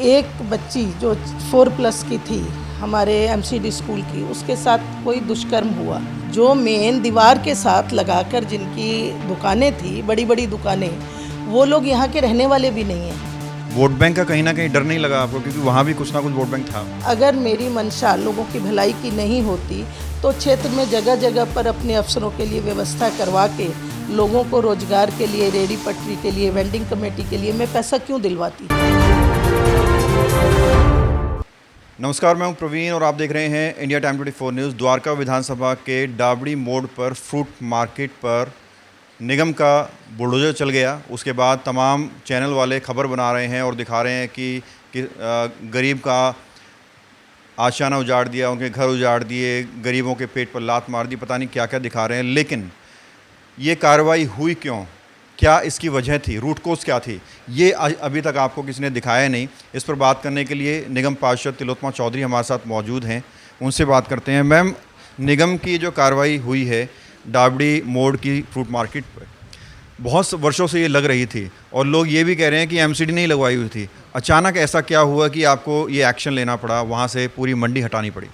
एक बच्ची जो 4+ की थी हमारे एमसीडी स्कूल की, उसके साथ कोई दुष्कर्म हुआ। जो मेन दीवार के साथ लगाकर जिनकी दुकानें थी, बड़ी बड़ी दुकानें, वो लोग यहाँ के रहने वाले भी नहीं हैं। वोट बैंक का कहीं ना कहीं डर नहीं लगा आपको, क्योंकि वहाँ भी कुछ ना कुछ वोट बैंक था। अगर मेरी मंशा लोगों की भलाई की नहीं होती तो क्षेत्र में जगह जगह पर अपने अफसरों के लिए व्यवस्था करवा के लोगों को रोजगार के लिए, रेडी पटरी के लिए, वेंडिंग कमेटी के लिए मैं पैसा क्यों दिलवाती। नमस्कार, मैं हूं प्रवीण और आप देख रहे हैं इंडिया टाइम 24 न्यूज़। द्वारका विधानसभा के डाबड़ी मोड़ पर फ्रूट मार्केट पर निगम का बुलडोजर चल गया। उसके बाद तमाम चैनल वाले खबर बना रहे हैं और दिखा रहे हैं कि गरीब का आशियाना उजाड़ दिया, उनके घर उजाड़ दिए, गरीबों के पेट पर लात मार दी, पता नहीं क्या क्या दिखा रहे हैं। लेकिन ये कार्रवाई हुई क्यों, क्या इसकी वजह थी, रूट कोज क्या थी, ये अभी तक आपको किसी ने दिखाया नहीं। इस पर बात करने के लिए निगम पार्षद तिलोत्तमा चौधरी हमारे साथ मौजूद हैं, उनसे बात करते हैं। मैम, निगम की जो कार्रवाई हुई है डाबड़ी मोड़ की फ्रूट मार्केट पर, बहुत वर्षों से ये लग रही थी और लोग ये भी कह रहे हैं कि एमसीडी नहीं लगवाई हुई थी। अचानक ऐसा क्या हुआ कि आपको ये एक्शन लेना पड़ा, वहाँ से पूरी मंडी हटानी पड़ी?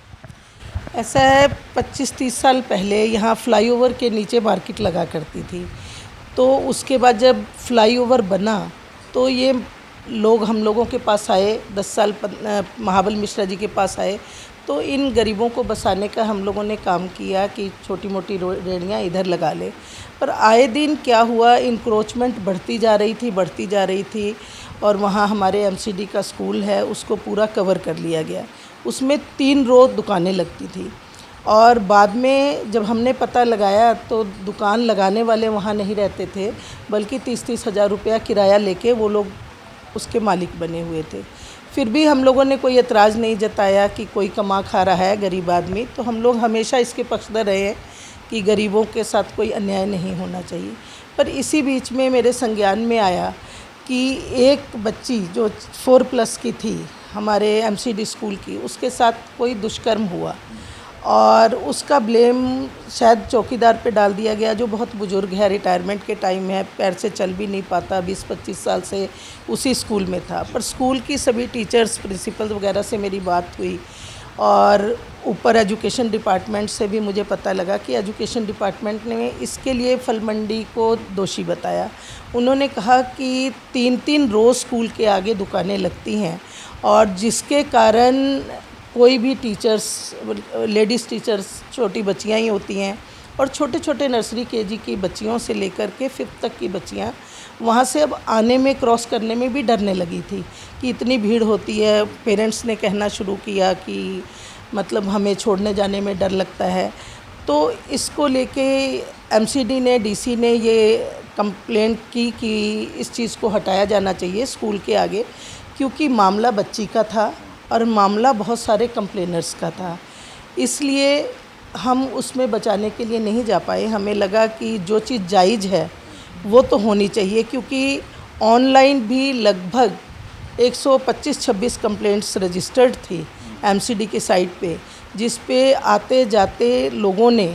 ऐसा है, 25-30 साल पहले यहाँ फ्लाईओवर के नीचे मार्केट लगा करती थी। तो उसके बाद जब फ्लाईओवर बना तो ये लोग हम लोगों के पास आए, 10 साल महाबल मिश्रा जी के पास आए। तो इन गरीबों को बसाने का हम लोगों ने काम किया कि छोटी मोटी रेहड़ियाँ इधर लगा ले। पर आए दिन क्या हुआ, इंक्रोचमेंट बढ़ती जा रही थी और वहाँ हमारे एमसीडी का स्कूल है, उसको पूरा कवर कर लिया गया। उसमें 3 रो दुकानें लगती थी और बाद में जब हमने पता लगाया तो दुकान लगाने वाले वहाँ नहीं रहते थे, बल्कि 30-30 हज़ार रुपया किराया लेके वो लोग उसके मालिक बने हुए थे। फिर भी हम लोगों ने कोई एतराज़ नहीं जताया कि कोई कमा खा रहा है गरीब आदमी। तो हम लोग हमेशा इसके पक्षधर रहे हैं कि गरीबों के साथ कोई अन्याय नहीं होना चाहिए। पर इसी बीच में मेरे संज्ञान में आया कि एक बच्ची जो 4+ की थी हमारे एमसीडी स्कूल की, उसके साथ कोई दुष्कर्म हुआ और उसका ब्लेम शायद चौकीदार पे डाल दिया गया, जो बहुत बुज़ुर्ग है, रिटायरमेंट के टाइम है, पैर से चल भी नहीं पाता, 20-25 साल से उसी स्कूल में था। पर स्कूल की सभी टीचर्स, प्रिंसिपल वगैरह से मेरी बात हुई और ऊपर एजुकेशन डिपार्टमेंट से भी मुझे पता लगा कि एजुकेशन डिपार्टमेंट ने इसके लिए फल मंडी को दोषी बताया। उन्होंने कहा कि 3-3 रोज़ स्कूल के आगे दुकानें लगती हैं और जिसके कारण कोई भी टीचर्स, लेडीज़ टीचर्स, छोटी बच्चियां ही होती हैं और छोटे छोटे नर्सरी केजी की बच्चियों से लेकर के 5th तक की बच्चियां वहाँ से अब आने में, क्रॉस करने में भी डरने लगी थी कि इतनी भीड़ होती है। पेरेंट्स ने कहना शुरू किया कि मतलब हमें छोड़ने जाने में डर लगता है। तो इसको लेके एमसीडी ने, डीसी ने ये कंप्लेंट की कि इस चीज़ को हटाया जाना चाहिए स्कूल के आगे, क्योंकि मामला बच्ची का था और मामला बहुत सारे कंप्लेनर्स का था। इसलिए हम उसमें बचाने के लिए नहीं जा पाए। हमें लगा कि जो चीज़ जायज़ है वो तो होनी चाहिए, क्योंकि ऑनलाइन भी लगभग 125-26 कंप्लेंट्स रजिस्टर्ड थी एमसीडी की साइट पे, जिस पे आते जाते लोगों ने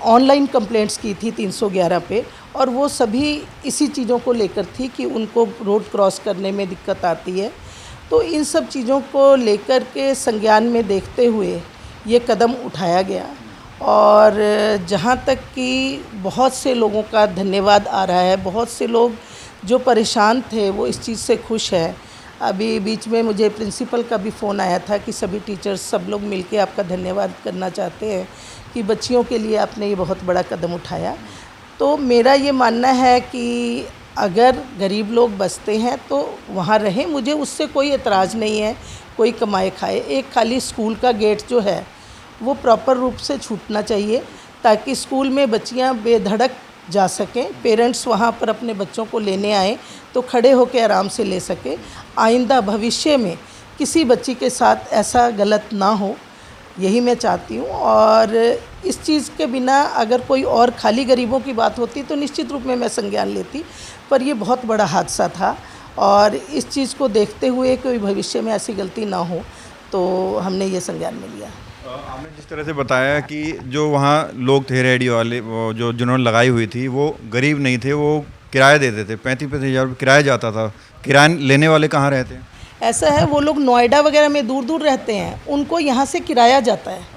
ऑनलाइन कंप्लेंट्स की थी 311 पे, और वो सभी इसी चीज़ों को लेकर थी कि उनको रोड क्रॉस करने में दिक्कत आती है। तो इन सब चीज़ों को लेकर के संज्ञान में देखते हुए ये कदम उठाया गया और जहाँ तक कि बहुत से लोगों का धन्यवाद आ रहा है, बहुत से लोग जो परेशान थे वो इस चीज़ से खुश है। अभी बीच में मुझे प्रिंसिपल का भी फ़ोन आया था कि सभी टीचर्स, सब लोग मिलके आपका धन्यवाद करना चाहते हैं कि बच्चियों के लिए आपने ये बहुत बड़ा कदम उठाया। तो मेरा ये मानना है कि अगर गरीब लोग बसते हैं तो वहाँ रहें, मुझे उससे कोई एतराज़ नहीं है, कोई कमाए खाए। एक खाली स्कूल का गेट जो है वो प्रॉपर रूप से छूटना चाहिए ताकि स्कूल में बच्चियाँ बेधड़क जा सकें, पेरेंट्स वहाँ पर अपने बच्चों को लेने आएँ तो खड़े होकर आराम से ले सकें। आइंदा भविष्य में किसी बच्ची के साथ ऐसा गलत ना हो, यही मैं चाहती हूँ। और इस चीज़ के बिना अगर कोई और खाली गरीबों की बात होती तो निश्चित रूप में मैं संज्ञान लेती, पर ये बहुत बड़ा हादसा था और इस चीज़ को देखते हुए कोई भविष्य में ऐसी गलती ना हो तो हमने ये संज्ञान में लिया। आपने जिस तरह से बताया कि जो वहाँ लोग थे रेहड़ी वाले, वो जो जिन्होंने लगाई हुई थी, वो गरीब नहीं थे, वो किराया देते थे, 35-35 हज़ार रुपये किराया जाता था। किराया लेने वाले कहाँ रहते हैं? ऐसा है, वो लोग नोएडा वगैरह में दूर दूर रहते हैं, उनको यहाँ से किराया जाता है।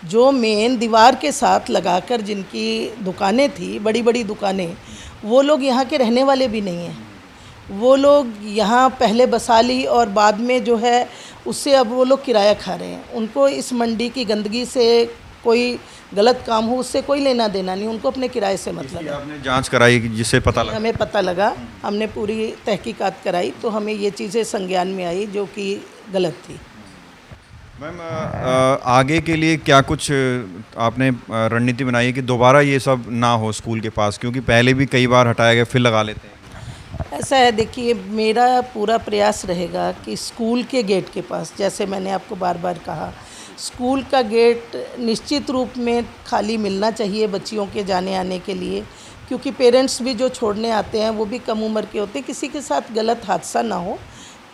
जो मेन दीवार के साथ लगाकर जिनकी दुकानें थी, बड़ी बड़ी दुकानें, वो लोग यहाँ के रहने वाले भी नहीं हैं। वो लोग यहाँ पहले बसा ली और बाद में जो है उससे अब वो लोग किराया खा रहे हैं। उनको इस मंडी की गंदगी से कोई गलत काम हो उससे कोई लेना देना नहीं, उनको अपने किराए से मतलब इसकी है। आपने जांच कराई कि जिससे पता लगा? हमें पता लगा, हमने पूरी तहकीकात कराई तो हमें ये चीज़ें संज्ञान में आई जो कि गलत थी। मैम आगे के लिए क्या कुछ आपने रणनीति बनाई है कि दोबारा ये सब ना हो स्कूल के पास, क्योंकि पहले भी कई बार हटाया गया फिर लगा लेते हैं? ऐसा है, देखिए मेरा पूरा प्रयास रहेगा कि स्कूल के गेट के पास, जैसे मैंने आपको बार बार कहा, स्कूल का गेट निश्चित रूप में खाली मिलना चाहिए बच्चियों के जाने आने के लिए, क्योंकि पेरेंट्स भी जो छोड़ने आते हैं वो भी कम उम्र के होते हैं, किसी के साथ गलत हादसा ना हो,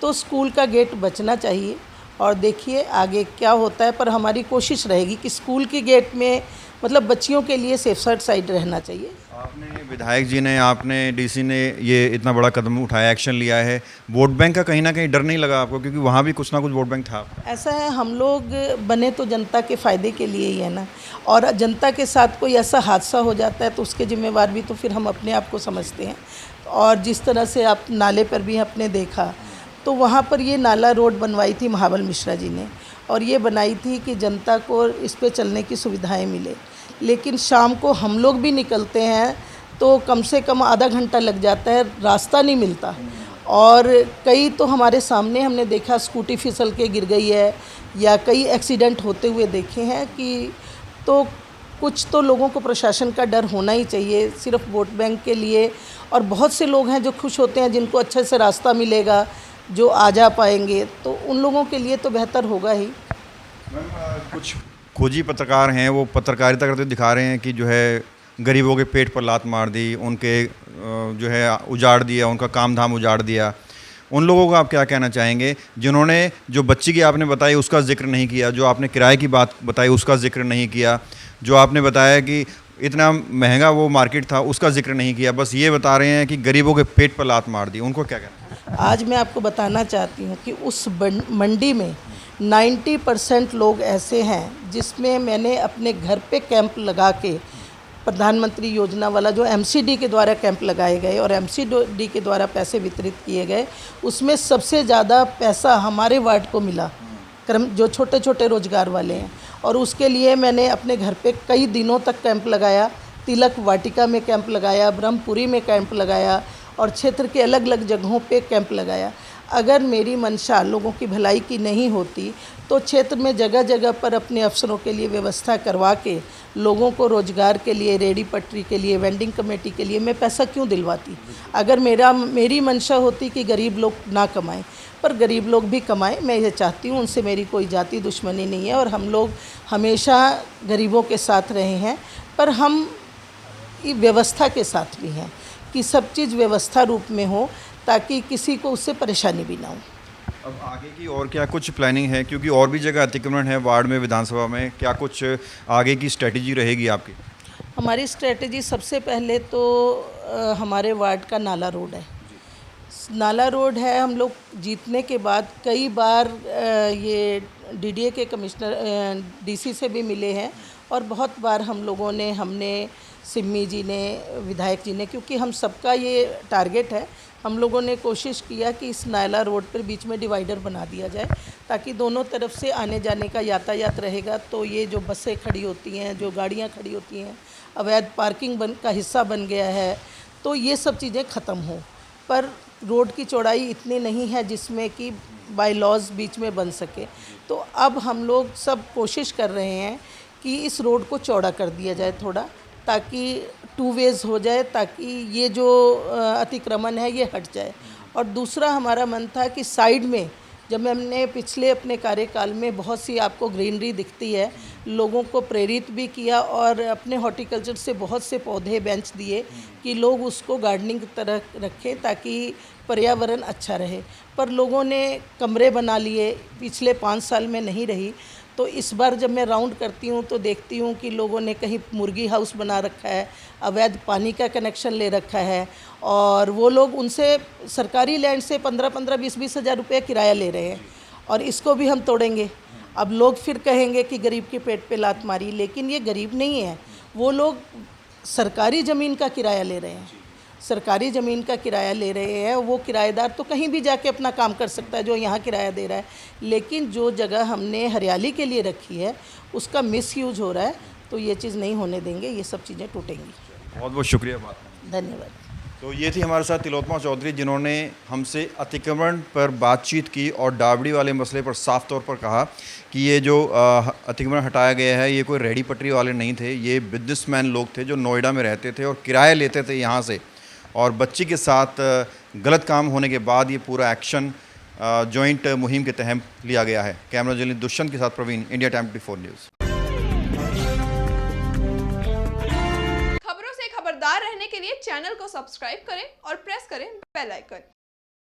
तो स्कूल का गेट बचना चाहिए। और देखिए आगे क्या होता है, पर हमारी कोशिश रहेगी कि स्कूल के गेट में मतलब बच्चियों के लिए सेफ साइड रहना चाहिए। आपने विधायक जी ने, आपने डीसी ने ये इतना बड़ा कदम उठाया, एक्शन लिया है, वोट बैंक का कहीं ना कहीं डर नहीं लगा आपको? क्योंकि वहाँ भी कुछ ना कुछ वोट बैंक था। ऐसा है, हम लोग बने तो जनता के फ़ायदे के लिए ही है ना, और जनता के साथ कोई ऐसा हादसा हो जाता है तो उसके जिम्मेवार भी तो फिर हम अपने आप को समझते हैं। और जिस तरह से आप नाले पर भी आपने देखा, तो वहाँ पर ये नाला रोड बनवाई थी महाबल मिश्रा जी ने, और ये बनाई थी कि जनता को इस पे चलने की सुविधाएं मिले। लेकिन शाम को हम लोग भी निकलते हैं तो कम से कम आधा घंटा लग जाता है, रास्ता नहीं मिलता। और कई तो हमारे सामने हमने देखा स्कूटी फिसल के गिर गई है, या कई एक्सीडेंट होते हुए देखे हैं कि, तो कुछ तो लोगों को प्रशासन का डर होना ही चाहिए सिर्फ वोट बैंक के लिए। और बहुत से लोग हैं जो खुश होते हैं, जिनको अच्छे से रास्ता मिलेगा, जो आ जा पाएंगे, तो उन लोगों के लिए तो बेहतर होगा ही। मैम कुछ खोजी पत्रकार हैं, वो पत्रकारिता करते दिखा रहे हैं कि जो है गरीबों के पेट पर लात मार दी, उनके जो है उजाड़ दिया, उनका काम धाम उजाड़ दिया। उन लोगों को आप क्या कहना चाहेंगे जिन्होंने, जो बच्ची की आपने बताई उसका जिक्र नहीं किया, जो आपने किराए की बात बताई उसका जिक्र नहीं किया, जो आपने बताया कि इतना महंगा वो मार्केट था उसका जिक्र नहीं किया, बस ये बता रहे हैं कि गरीबों के पेट पर लात मार दी, उनको क्या कहना? आज मैं आपको बताना चाहती हूँ कि उस मंडी में 90% लोग ऐसे हैं जिसमें मैंने अपने घर पे कैंप लगा के, प्रधानमंत्री योजना वाला जो एमसीडी के द्वारा कैंप लगाए गए और एमसीडी के द्वारा पैसे वितरित किए गए, उसमें सबसे ज़्यादा पैसा हमारे वार्ड को मिला, जो छोटे छोटे रोजगार वाले हैं। और उसके लिए मैंने अपने घर पे कई दिनों तक कैंप लगाया, तिलक वाटिका में कैंप लगाया, ब्रह्मपुरी में कैंप लगाया, और क्षेत्र के अलग अलग जगहों पे कैंप लगाया। अगर मेरी मंशा लोगों की भलाई की नहीं होती तो क्षेत्र में जगह जगह पर अपने अफसरों के लिए व्यवस्था करवा के लोगों को रोज़गार के लिए, रेडी पटरी के लिए, वेंडिंग कमेटी के लिए मैं पैसा क्यों दिलवाती? अगर मेरी मंशा होती कि गरीब लोग ना कमाएं, पर गरीब लोग भी कमाएं, मैं ये चाहती हूँ। उनसे मेरी कोई जाति दुश्मनी नहीं है और हम लोग हमेशा गरीबों के साथ रहे हैं, पर हम व्यवस्था के साथ भी हैं कि सब चीज़ व्यवस्था रूप में हो ताकि किसी को उससे परेशानी भी ना हो। अब आगे की और क्या कुछ प्लानिंग है, क्योंकि और भी जगह अतिक्रमण है वार्ड में, विधानसभा में, क्या कुछ आगे की स्ट्रेटजी रहेगी आपकी? हमारी स्ट्रेटजी सबसे पहले तो हमारे वार्ड का नाला रोड है। नाला रोड है, हम लोग जीतने के बाद कई बार ये डीडीए के कमिश्नर डीसी से भी मिले हैं, और बहुत बार हमने सिम्मी जी ने, विधायक जी ने, क्योंकि हम सबका ये टारगेट है, हम लोगों ने कोशिश किया कि इस नाला रोड पर बीच में डिवाइडर बना दिया जाए ताकि दोनों तरफ से आने जाने का यातायात रहेगा। तो ये जो बसें खड़ी होती हैं, जो गाड़ियाँ खड़ी होती हैं, अवैध पार्किंग का हिस्सा बन गया है, तो ये सब चीज़ें ख़त्म हों। पर रोड की चौड़ाई इतनी नहीं है जिसमें कि बाय लॉज बीच में बन सके, तो अब हम लोग सब कोशिश कर रहे हैं कि इस रोड को चौड़ा कर दिया जाए थोड़ा, ताकि 2 वेज़ हो जाए, ताकि ये जो अतिक्रमण है ये हट जाए। और दूसरा हमारा मन था कि साइड में, जब हमने पिछले अपने कार्यकाल में बहुत सी आपको ग्रीनरी दिखती है, लोगों को प्रेरित भी किया और अपने हॉर्टिकल्चर से बहुत से पौधे बेंच दिए कि लोग उसको गार्डनिंग की तरह रखें ताकि पर्यावरण अच्छा रहे। पर लोगों ने कमरे बना लिए, पिछले 5 साल में नहीं रही, तो इस बार जब मैं राउंड करती हूँ तो देखती हूँ कि लोगों ने कहीं मुर्गी हाउस बना रखा है, अवैध पानी का कनेक्शन ले रखा है, और वो लोग उनसे सरकारी लैंड से 15-15, 20-20 हज़ार रुपये किराया ले रहे हैं, और इसको भी हम तोड़ेंगे। अब लोग फिर कहेंगे कि गरीब के पेट पे लात मारी, लेकिन ये गरीब नहीं है, वो लोग सरकारी ज़मीन का किराया ले रहे हैं, सरकारी ज़मीन का किराया ले रहे हैं। वो किराएदार तो कहीं भी जाके अपना काम कर सकता है जो यहाँ किराया दे रहा है, लेकिन जो जगह हमने हरियाली के लिए रखी है उसका मिसयूज हो रहा है, तो ये चीज़ नहीं होने देंगे, ये सब चीज़ें टूटेंगी। बहुत बहुत शुक्रिया बात करने के लिए। धन्यवाद। तो ये थी हमारे साथ तिलोत्तमा चौधरी, जिन्होंने हमसे अतिक्रमण पर बातचीत की और डाबड़ी वाले मसले पर साफ तौर पर कहा कि ये जो अतिक्रमण हटाया गया है ये कोई रेहड़ी पटरी वाले नहीं थे, ये बिजनेसमैन लोग थे जो नोएडा में रहते थे और किराया लेते थे यहाँ से, और बच्ची के साथ गलत काम होने के बाद ये पूरा एक्शन जॉइंट मुहिम के तहत लिया गया है। कैमरा जर्नलिस्ट दुष्यंत के साथ प्रवीण, इंडिया टाइम 24 न्यूज़। खबरों से खबरदार रहने के लिए चैनल को सब्सक्राइब करें और प्रेस करें बेल आइकन।